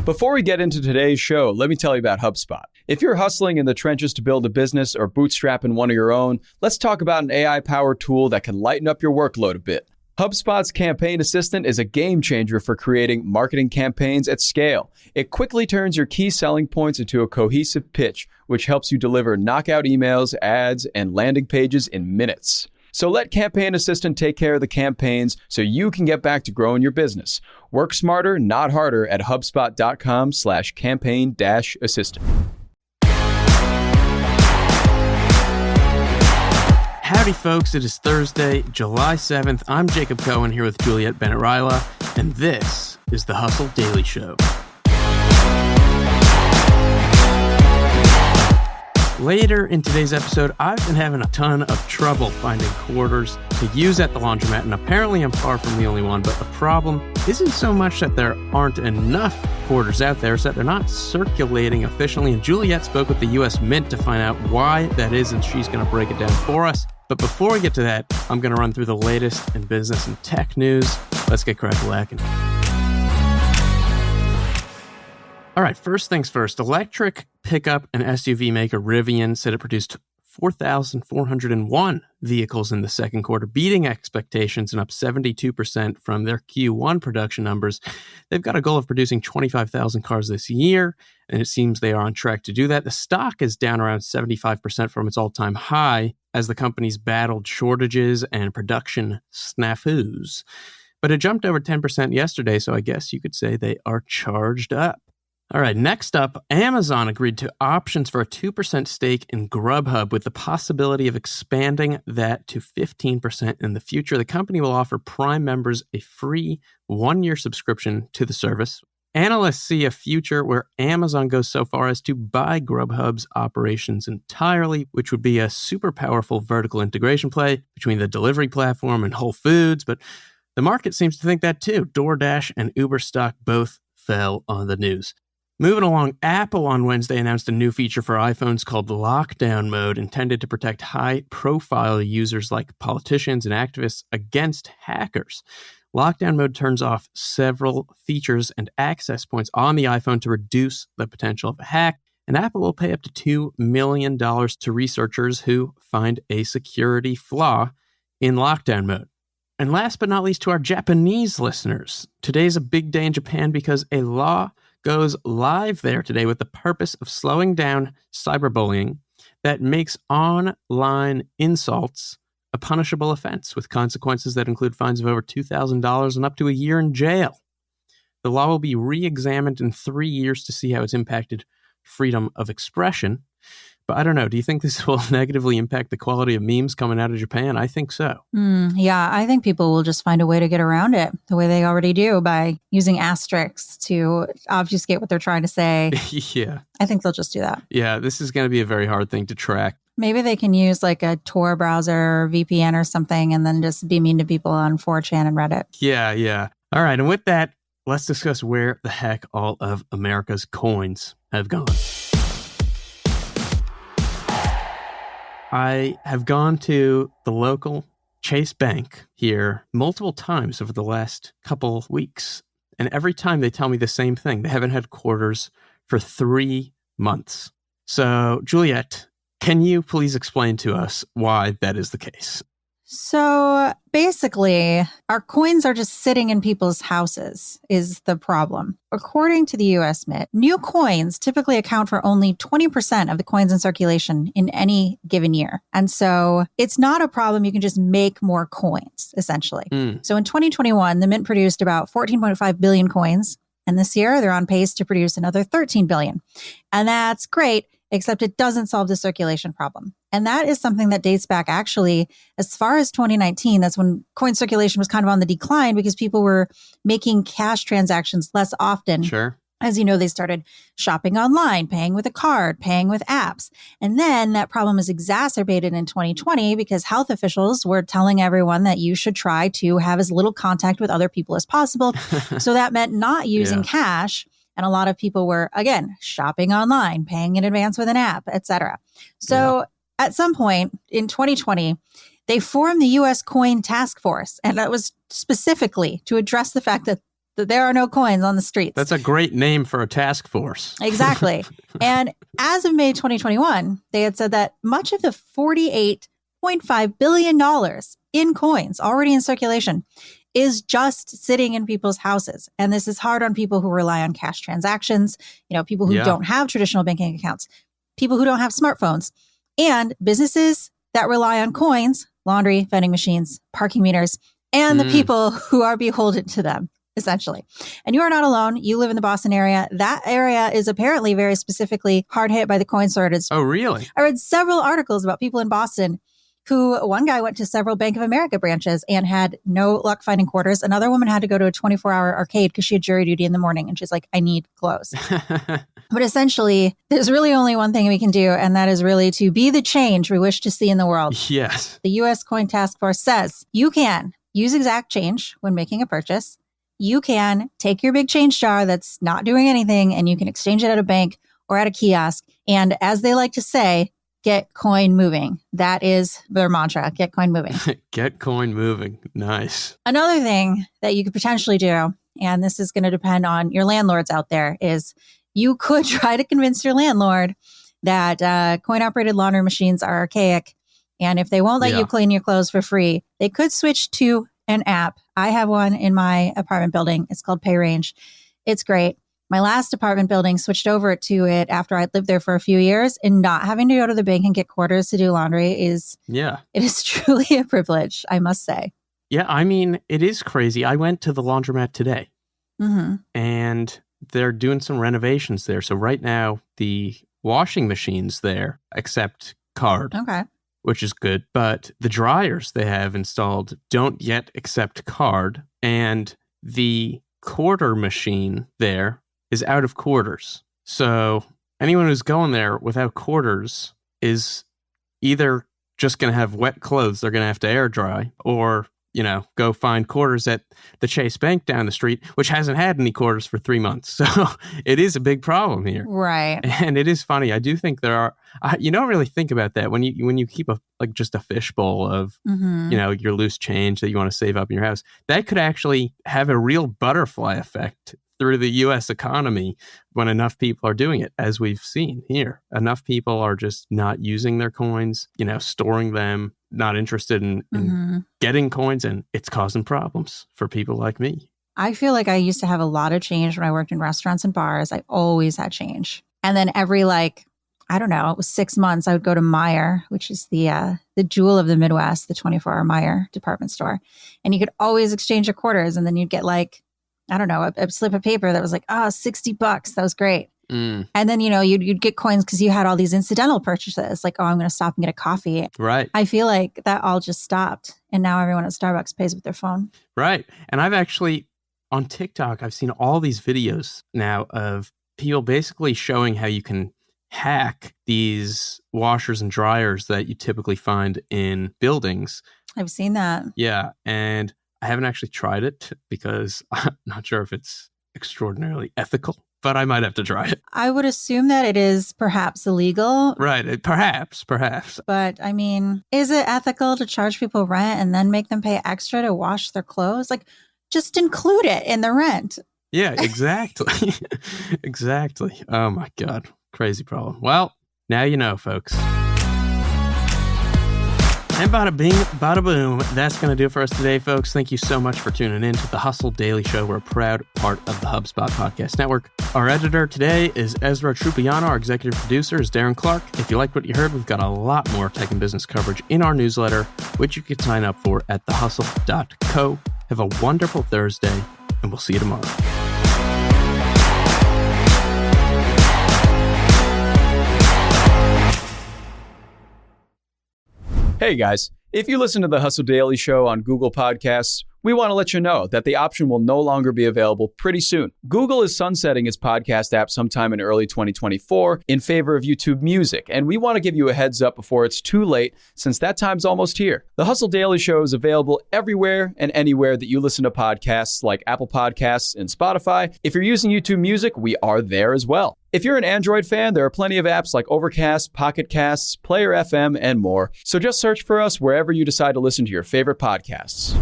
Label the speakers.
Speaker 1: Before we get into today's show, let me tell you about HubSpot. If you're hustling in the trenches to build a business or bootstrapping one of your own, let's talk about an AI-powered tool that can lighten up your workload a bit. HubSpot's Campaign Assistant is a game changer for creating marketing campaigns at scale. It quickly turns your key selling points into a cohesive pitch, which helps you deliver knockout emails, ads, and landing pages in minutes. So let Campaign Assistant take care of the campaigns so you can get back to growing your business. Work smarter, not harder at HubSpot.com/campaign-assistant.
Speaker 2: Howdy, folks. It is Thursday, July 7th. I'm Jacob Cohen here with Juliet, Bennet, Rylah, and this is the Hustle Daily Show. Later in today's episode, I've been having a ton of trouble finding quarters to use at the laundromat, and apparently I'm far from the only one, but the problem isn't so much that there aren't enough quarters out there, it's that they're not circulating efficiently, and Juliet spoke with the U.S. Mint to find out why that is, and she's going to break it down for us. But before we get to that, I'm going to run through the latest in business and tech news. Let's get crack-a-lackin'. All right, first things first. Electric pickup and SUV maker Rivian said it produced 4,401 vehicles in the second quarter, beating expectations and up 72% from their Q1 production numbers. They've got a goal of producing 25,000 cars this year, and it seems they are on track to do that. The stock is down around 75% from its all-time high as the company's battled shortages and production snafus. But it jumped over 10% yesterday, so I guess you could say they are charged up. All right, next up, Amazon agreed to options for a 2% stake in Grubhub with the possibility of expanding that to 15% in the future. The company will offer Prime members a free one-year subscription to the service. Analysts see a future where Amazon goes so far as to buy Grubhub's operations entirely, which would be a super powerful vertical integration play between the delivery platform and Whole Foods. But the market seems to think that too. DoorDash and Uber stock both fell on the news. Moving along, Apple on Wednesday announced a new feature for iPhones called Lockdown Mode, intended to protect high-profile users like politicians and activists against hackers. Lockdown Mode turns off several features and access points on the iPhone to reduce the potential of a hack, and Apple will pay up to $2 million to researchers who find a security flaw in Lockdown Mode. And last but not least, to our Japanese listeners, today's a big day in Japan because a law goes live there today with the purpose of slowing down cyberbullying that makes online insults a punishable offense with consequences that include fines of over $2,000 and up to a year in jail. The law will be re-examined in 3 years to see how it's impacted freedom of expression. But I don't know, do you think this will negatively impact the quality of memes coming out of Japan? I think so.
Speaker 3: Yeah, I think people will just find a way to get around it the way they already do by using asterisks to obfuscate what they're trying to say.
Speaker 2: Yeah.
Speaker 3: I think they'll just do that.
Speaker 2: Yeah, this is going to be a very hard thing to track.
Speaker 3: Maybe they can use like a Tor browser or VPN or something and then just be mean to people on 4chan and Reddit.
Speaker 2: Yeah. All right, and with that, let's discuss where the heck all of America's coins have gone. I have gone to the local Chase Bank here multiple times over the last couple weeks. And every time they tell me the same thing. They haven't had quarters for 3 months. So, Juliet, can you please explain to us why that is the case?
Speaker 3: So basically, our coins are just sitting in people's houses is the problem. According to the U.S. Mint, new coins typically account for only 20% of the coins in circulation in any given year. And so it's not a problem. You can just make more coins, essentially. So in 2021, the Mint produced about 14.5 billion coins. And this year, they're on pace to produce another 13 billion. And that's great, except it doesn't solve the circulation problem. And that is something that dates back actually as far as 2019. That's when coin circulation was kind of on the decline because people were making cash transactions less often.
Speaker 2: Sure.
Speaker 3: As you know, they started shopping online, paying with a card, paying with apps. And then that problem was exacerbated in 2020 because health officials were telling everyone that you should try to have as little contact with other people as possible. So that meant not using cash. And a lot of people were, again, shopping online, paying in advance with an app, etc. So at some point in 2020, they formed the U.S. Coin Task Force. And that was specifically to address the fact that that there are no coins on the streets.
Speaker 2: That's a great name for a task force.
Speaker 3: Exactly. And as of May 2021, they had said that much of the $48.5 billion in coins already in circulation is just sitting in people's houses. And this is hard on people who rely on cash transactions, people who don't have traditional banking accounts, people who don't have smartphones, and businesses that rely on coins, laundry, vending machines, parking meters, and the people who are beholden to them, essentially. And you are not alone. You live in the Boston area. That area is apparently very specifically hard hit by the coin shortage.
Speaker 2: Oh, really?
Speaker 3: I read several articles about people in Boston who, one guy went to several Bank of America branches and had no luck finding quarters. Another woman had to go to a 24-hour arcade because she had jury duty in the morning. And she's like, I need clothes. But essentially, there's really only one thing we can do, and that is really to be the change we wish to see in the world.
Speaker 2: Yes.
Speaker 3: The U.S. Coin Task Force says you can use exact change when making a purchase. You can take your big change jar that's not doing anything, and you can exchange it at a bank or at a kiosk. And as they like to say, get coin moving. That is their mantra. Get coin moving.
Speaker 2: Get coin moving. Nice.
Speaker 3: Another thing that you could potentially do, and this is going to depend on your landlords out there, is you could try to convince your landlord that coin-operated laundry machines are archaic. And if they won't let you clean your clothes for free, they could switch to an app. I have one in my apartment building. It's called PayRange. It's great. My last apartment building switched over to it after I'd lived there for a few years, and not having to go to the bank and get quarters to do laundry it is truly a privilege, I must say.
Speaker 2: Yeah, I mean, it is crazy. I went to the laundromat today, and they're doing some renovations there. So right now, the washing machines there accept card.
Speaker 3: Okay.
Speaker 2: Which is good. But the dryers they have installed don't yet accept card. And the quarter machine there is out of quarters. So anyone who's going there without quarters is either just going to have wet clothes they're going to have to air dry, or go find quarters at the Chase Bank down the street, which hasn't had any quarters for 3 months. So it is a big problem here.
Speaker 3: Right.
Speaker 2: And it is funny. I do think there are, you don't really think about that when you keep just a fishbowl of, your loose change that you want to save up in your house. That could actually have a real butterfly effect through the U.S. economy when enough people are doing it, as we've seen here. Enough people are just not using their coins, storing them, not interested in getting coins, and it's causing problems for people like me.
Speaker 3: I feel like I used to have a lot of change when I worked in restaurants and bars. I always had change. And then every it was 6 months, I would go to Meijer, which is the jewel of the Midwest, the 24-hour Meijer department store. And you could always exchange your quarters, and then you'd get a slip of paper that was $60. That was great. And then, you'd get coins because you had all these incidental purchases, like, I'm going to stop and get a coffee.
Speaker 2: Right.
Speaker 3: I feel like that all just stopped. And now everyone at Starbucks pays with their phone.
Speaker 2: Right. And I've actually, on TikTok, I've seen all these videos now of people basically showing how you can hack these washers and dryers that you typically find in buildings.
Speaker 3: I've seen that.
Speaker 2: Yeah. And I haven't actually tried it because I'm not sure if it's extraordinarily ethical, but I might have to try it.
Speaker 3: I would assume that it is perhaps illegal.
Speaker 2: Right. Perhaps.
Speaker 3: But I mean, is it ethical to charge people rent and then make them pay extra to wash their clothes? Just include it in the rent.
Speaker 2: Yeah, exactly. Exactly. Oh my God. Crazy problem. Well, now you know, folks. And bada bing, bada boom. That's going to do it for us today, folks. Thank you so much for tuning in to the Hustle Daily Show. We're a proud part of the HubSpot Podcast Network. Our editor today is Ezra Trupiano. Our executive producer is Darren Clark. If you liked what you heard, we've got a lot more tech and business coverage in our newsletter, which you can sign up for at thehustle.co. Have a wonderful Thursday, and we'll see you tomorrow.
Speaker 1: Hey guys, if you listen to the Hustle Daily Show on Google Podcasts, we want to let you know that the option will no longer be available pretty soon. Google is sunsetting its podcast app sometime in early 2024 in favor of YouTube Music, and we want to give you a heads up before it's too late, since that time's almost here. The Hustle Daily Show is available everywhere and anywhere that you listen to podcasts, like Apple Podcasts and Spotify. If you're using YouTube Music, we are there as well. If you're an Android fan, there are plenty of apps like Overcast, Pocket Casts, Player FM, and more. So just search for us wherever you decide to listen to your favorite podcasts.